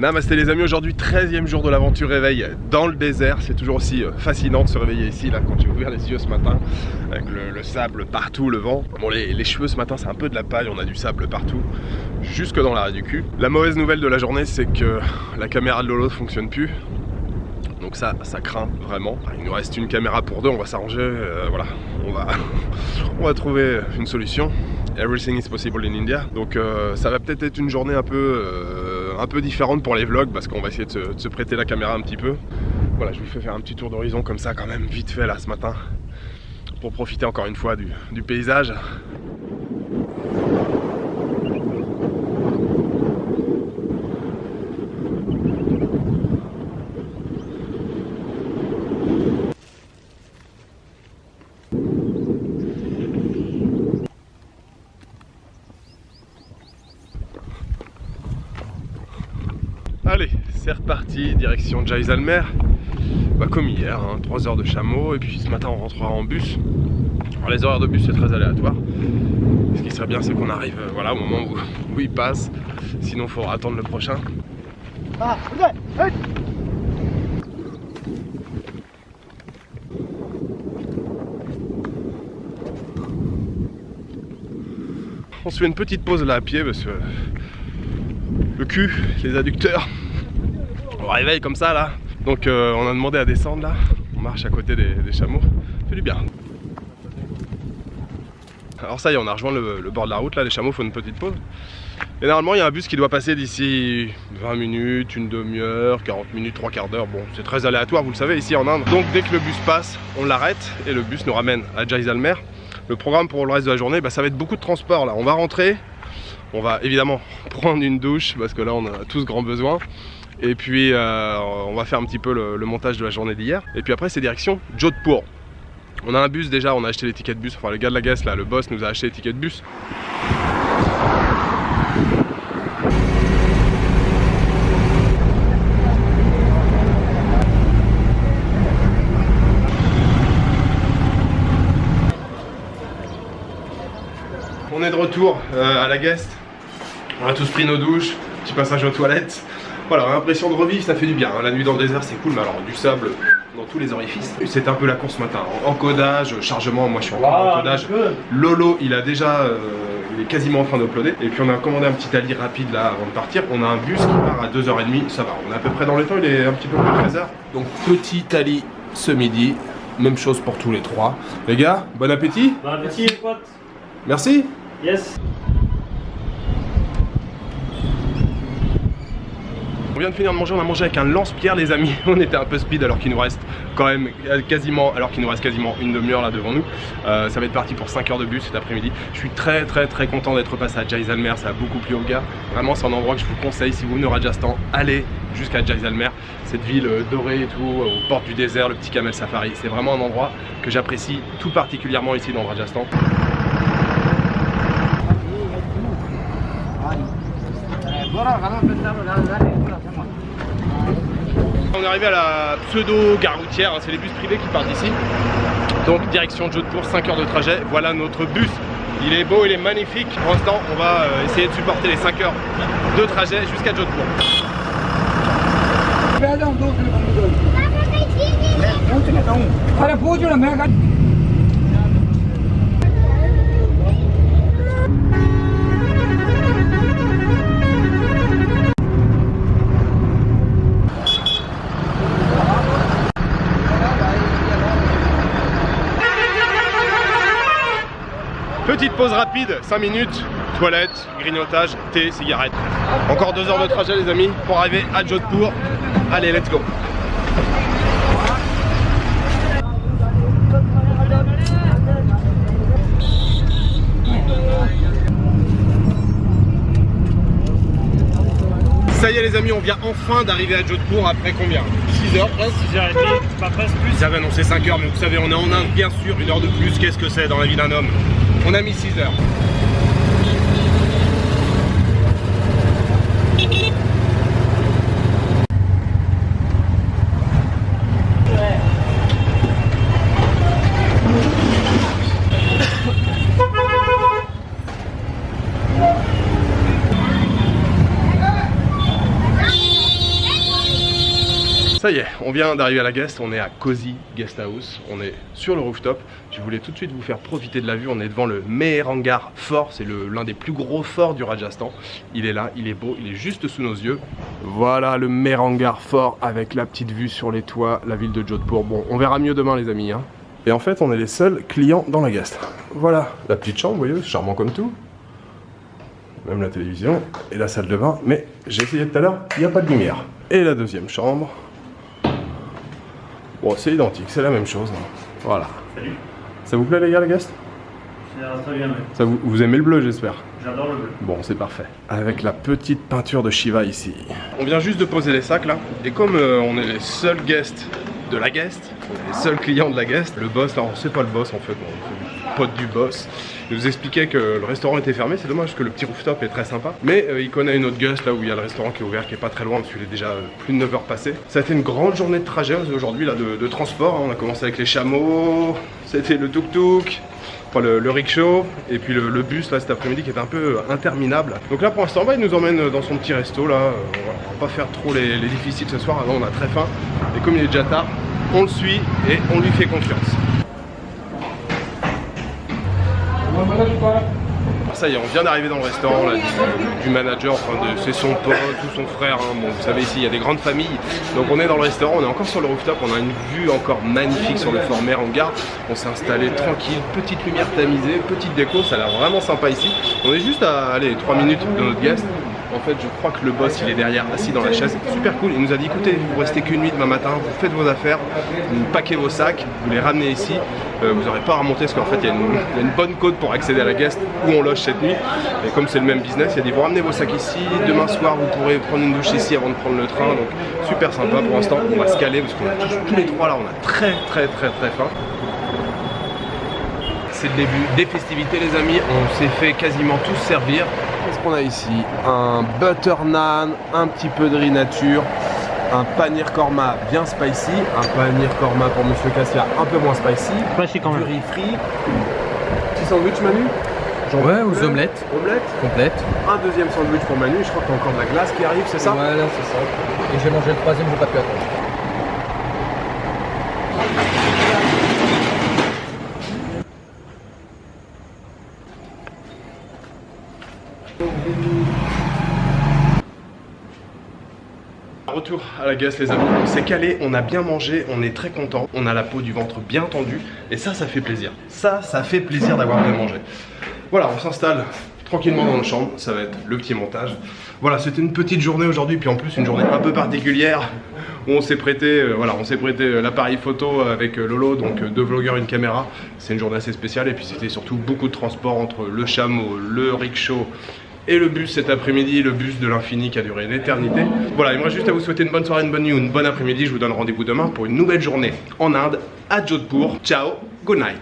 Namasté les amis, aujourd'hui 13e jour de l'aventure réveil dans le désert. C'est toujours aussi fascinant de se réveiller ici, là, quand j'ai ouvert les yeux ce matin, avec le sable partout, le vent. Bon, les cheveux ce matin c'est un peu de la paille, on a du sable partout, jusque dans l'arrêt du cul. La mauvaise nouvelle de la journée, c'est que la caméra de Lolo ne fonctionne plus. Donc ça craint vraiment. Il nous reste une caméra pour deux, on va s'arranger, voilà, on va trouver une solution. Everything is possible in India. Donc ça va peut-être être une journée un peu différente pour les vlogs, parce qu'on va essayer de se prêter la caméra un petit peu. Voilà, je vous fais faire un petit tour d'horizon comme ça quand même, vite fait là ce matin, pour profiter encore une fois du paysage. Allez, c'est reparti, direction Jaisalmer. Bah, comme hier, hein, 3 heures de chameau, et puis ce matin on rentrera en bus. Alors les horaires de bus c'est très aléatoire. Ce qui serait bien, c'est qu'on arrive voilà, au moment où il passe, sinon il faudra attendre le prochain. On se fait une petite pause là à pied parce que le cul, les adducteurs, on réveille comme ça là. Donc on a demandé à descendre là. On marche à côté des chameaux, ça fait du bien. Alors ça y est, on a rejoint le bord de la route là, les chameaux font une petite pause. Et normalement il y a un bus qui doit passer d'ici 20 minutes, une demi-heure, 40 minutes, 3/4 d'heure. Bon, c'est très aléatoire, vous le savez, ici en Inde. Donc dès que le bus passe, on l'arrête et le bus nous ramène à Jaisalmer. Le programme pour le reste de la journée, bah, ça va être beaucoup de transport là. On va rentrer, on va évidemment prendre une douche parce que là on a tous grand besoin. Et puis on va faire un petit peu le montage de la journée d'hier. Et puis après c'est direction Jodhpur. On a un bus déjà, on a acheté les tickets de bus. Enfin le gars de la Guest là, le boss nous a acheté les tickets de bus. On est de retour à la Guest. On a tous pris nos douches, petit passage aux toilettes. Voilà, l'impression de revivre, ça fait du bien. La nuit dans le désert, c'est cool, mais alors du sable dans tous les orifices. C'était un peu la course ce matin. Encodage, chargement, moi je suis encore en encodage. Lolo, il est quasiment en train d'uploader. Et puis on a commandé un petit Ali rapide là avant de partir. On a un bus qui part à 2h30, ça va. On est à peu près dans le temps, il est un petit peu plus de 13h. Donc petit Ali ce midi, même chose pour tous les trois. Les gars, bon appétit. Bon appétit les potes. Merci. Yes. On vient de finir de manger, on a mangé avec un lance-pierre les amis. On était un peu speed alors qu'il nous reste quand même quasiment une demi-heure là devant nous. Ça va être parti pour 5 heures de bus cet après-midi. Je suis très content d'être passé à Jaisalmer, ça a beaucoup plu aux gars. Vraiment c'est un endroit que je vous conseille si vous venez au Rajasthan, allez jusqu'à Jaisalmer. Cette ville dorée et tout, aux portes du désert, le petit camel safari. C'est vraiment un endroit que j'apprécie tout particulièrement ici dans le Rajasthan. On est arrivé à la pseudo-gare routière, hein, c'est les bus privés qui partent d'ici. Donc direction Jodhpur, 5 heures de trajet, voilà notre bus. Il est beau, il est magnifique. Pour l'instant, on va essayer de supporter les 5 heures de trajet jusqu'à Jodhpur. Petite pause rapide, 5 minutes, toilette, grignotage, thé, cigarette. Encore 2 heures de trajet les amis pour arriver à Jodhpur. Allez, let's go. Ça y est les amis, on vient enfin d'arriver à Jodhpur après combien? 6 heures presque? 6h30, pas presque plus. Ils avaient annoncé 5 heures, mais vous savez, on est en Inde, bien sûr, 1 heure de plus, qu'est-ce que c'est dans la vie d'un homme? On a mis 6 heures. Ça y est, on vient d'arriver à la guest, on est à Cozy Guest House, on est sur le rooftop. Je voulais tout de suite vous faire profiter de la vue, on est devant le Mehrangarh Fort, c'est l'un des plus gros forts du Rajasthan. Il est là, il est beau, il est juste sous nos yeux. Voilà le Mehrangarh Fort avec la petite vue sur les toits, la ville de Jodhpur. Bon, on verra mieux demain les amis. Hein. Et en fait, on est les seuls clients dans la guest. Voilà, la petite chambre, vous voyez, c'est charmant comme tout. Même la télévision et la salle de bain, mais j'ai essayé tout à l'heure, il n'y a pas de lumière. Et la deuxième chambre. Bon, c'est identique, c'est la même chose. Voilà. Salut. Ça vous plaît les gars, la guest? Très bien, oui. Ça vous aimez le bleu, j'espère? J'adore le bleu. Bon, c'est parfait. Avec la petite peinture de Shiva ici. On vient juste de poser les sacs là. Et comme on est les seuls guests de la guest, on est les seuls clients de la guest, le boss, là, c'est pas le boss en fait, c'est le pote du boss. Il nous expliquait que le restaurant était fermé, c'est dommage parce que le petit rooftop est très sympa. Mais il connaît une autre guest là où il y a le restaurant qui est ouvert, qui est pas très loin parce qu'il est déjà plus de 9 h passées. Ça a été une grande journée de trajet aujourd'hui là de transport. On a commencé avec les chameaux, c'était le tuk-tuk. Enfin, le rickshaw et puis le bus là cet après-midi qui est un peu interminable. Donc là pour l'instant il nous emmène dans son petit resto là. On va pas faire trop les difficiles ce soir, avant on a très faim. Et comme il est déjà tard, on le suit et on lui fait confiance. Ça y est, on vient d'arriver dans le restaurant là, du manager, enfin c'est son pote ou son frère. Hein. Bon, vous savez ici il y a des grandes familles. Donc on est dans le restaurant, on est encore sur le rooftop, on a une vue encore magnifique sur le fort Mehrangarh. On s'est installé tranquille, petite lumière tamisée, petite déco, ça a l'air vraiment sympa ici. On est juste à 3 minutes de notre guest. En fait, je crois que le boss, il est derrière, assis dans la chaise. Super cool. Il nous a dit, écoutez, vous restez qu'une nuit demain matin, vous faites vos affaires, vous paquez vos sacs, vous les ramenez ici. Vous n'aurez pas à remonter parce qu'en fait, il y a une bonne côte pour accéder à la guest où on loge cette nuit. Et comme c'est le même business, il a dit, vous ramenez vos sacs ici. Demain soir, vous pourrez prendre une douche ici avant de prendre le train. Donc, super sympa pour l'instant. On va se caler parce qu'on a tous les trois là, on a très faim. C'est le début des festivités les amis, on s'est fait quasiment tous servir. Qu'est-ce qu'on a ici? Un butter naan, un petit peu de riz nature, un paneer korma bien spicy, un paneer korma pour Monsieur Cassia un peu moins spicy, Quand du même. riz frit, petit sandwich Manu? Ouais, aux omelettes. Omelette. Complète. Un deuxième sandwich pour Manu, je crois qu'il y a encore de la glace qui arrive, c'est ça? Voilà, c'est ça. Et j'ai mangé le troisième, j'ai pas pu attendre. Retour à la guest les amis, on s'est calé, on a bien mangé, on est très content, on a la peau du ventre bien tendue et ça fait plaisir. Ça fait plaisir d'avoir bien mangé. Voilà, on s'installe tranquillement dans notre chambre, ça va être le petit montage. Voilà, c'était une petite journée aujourd'hui, puis en plus une journée un peu particulière où on s'est prêté, l'appareil photo avec Lolo, donc 2 vlogueurs, une caméra. C'est une journée assez spéciale et puis c'était surtout beaucoup de transport entre le chameau, le rickshaw et le bus cet après-midi, le bus de l'infini qui a duré une éternité. Voilà, il me reste juste à vous souhaiter une bonne soirée, une bonne nuit ou une bonne après-midi. Je vous donne rendez-vous demain pour une nouvelle journée en Inde, à Jodhpur. Ciao, good night.